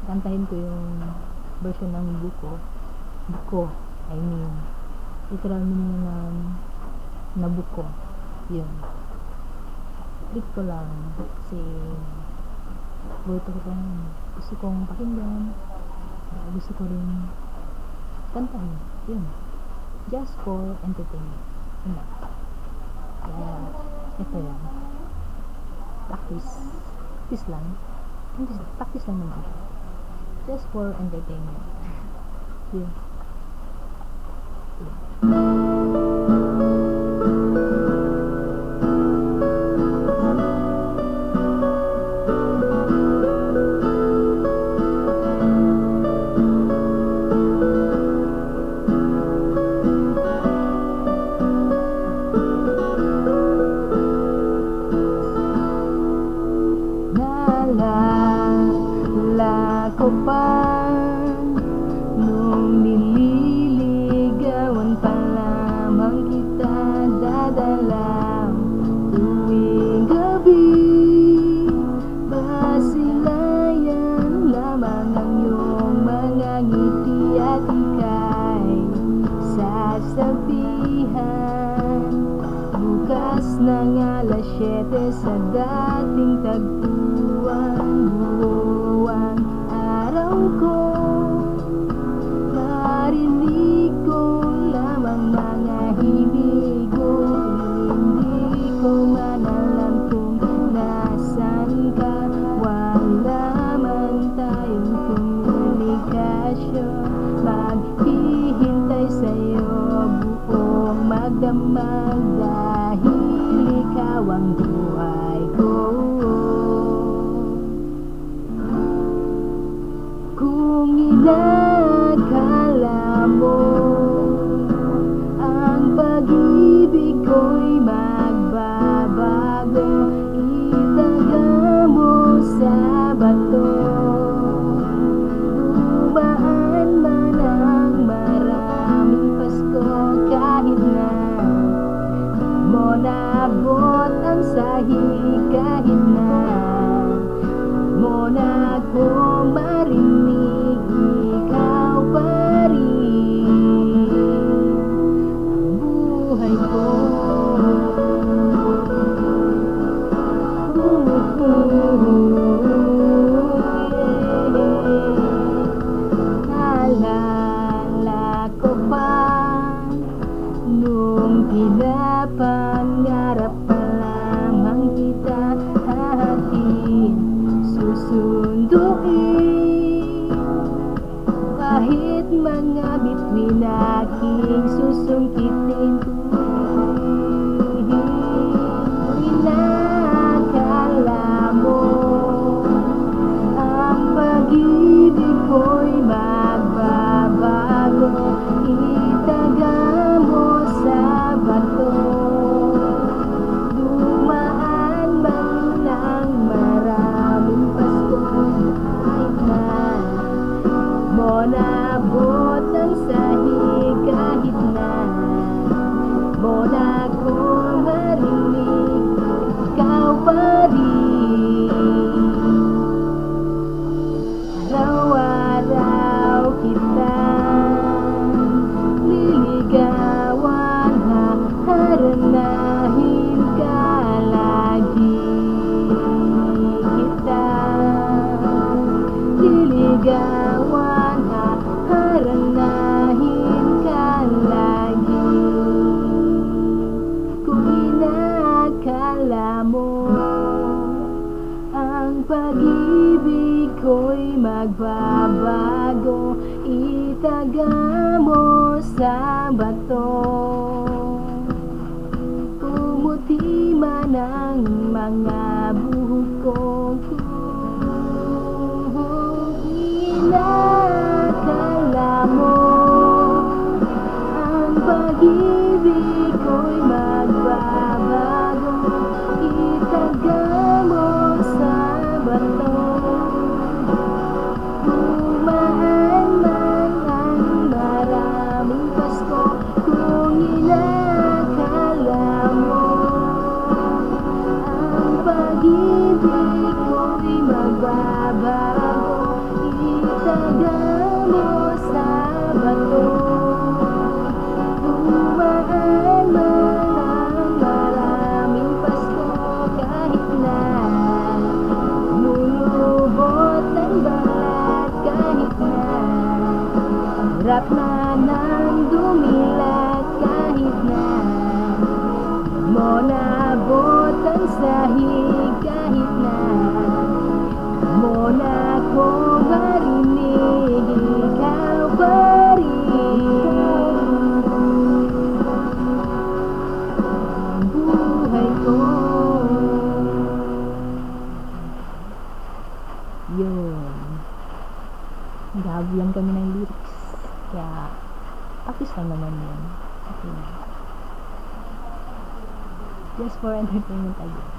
kantahin ko yung version ng buko, I mean literal meaning ng Nabucco. Yun, click ko lang kasi gusto kong pakinggan, gusto ko rin kantahin. Yun, just for entertainment. Yun lang. Kaya ito yan, practice lang naman, just for entertainment. Yun. Naalala ko pa nung nililigawan pa lamang kita, dadalaw tuwing gabi. Basilayan lamang ang iyong mga ngiti at ika'y sasabihan, bukas ng alas 7 sa dating tagpuan. Buong araw ko, marinig ko lamang mga himig mo. Hindi ko man alam kung nasan ka, wala man tayong komunikasyon. Maghihintay sa'yo buong magdamag dahil ikaw ang buhay ko. Kung inakala mo ang pag-ibig ko'y magbabago, itaga mo sa bato. Dumaan man ang maraming Pasko, kahit na mo naabot ang sahig, kahit na mo na ako marinig, ikaw pa rin ang buhay ko. Naalala ko pa nung pinapangarap pa lamang kita hahatiin, susunduin, kahit mga bituin aking susungkitin. Inakala mo ang pag-ibig ko'y magbabago, itaga mo sa bato. Dumaan man ng maraming Pasko, kahit na mo naabot ang sahig, kahit na mo na ako marinig, ikaw pa rin. Araw-araw kitang liligawan, haharanahin ka lagi. Kita liligawan, haharanahin ka lagi. Kung inakala mo ang pag-ibig ko'y magbabago, itaga mo sa bato. Pumuti man ang mga buhok ko, kung inakala mo ang pag-ibig ko'y magbabago, itaga mo sa bato. Dumaan man ang maraming Pasko, kung inakala mo ang Hirap na nang dumilat kahit na mo naabot ang sahig, kahit na mo na ko marinig, ikaw pa rin ang buhay ko. Yun, naghahabulan kami ng lyrics, kaya practice lang naman yun. Okay na. Just for entertainment again.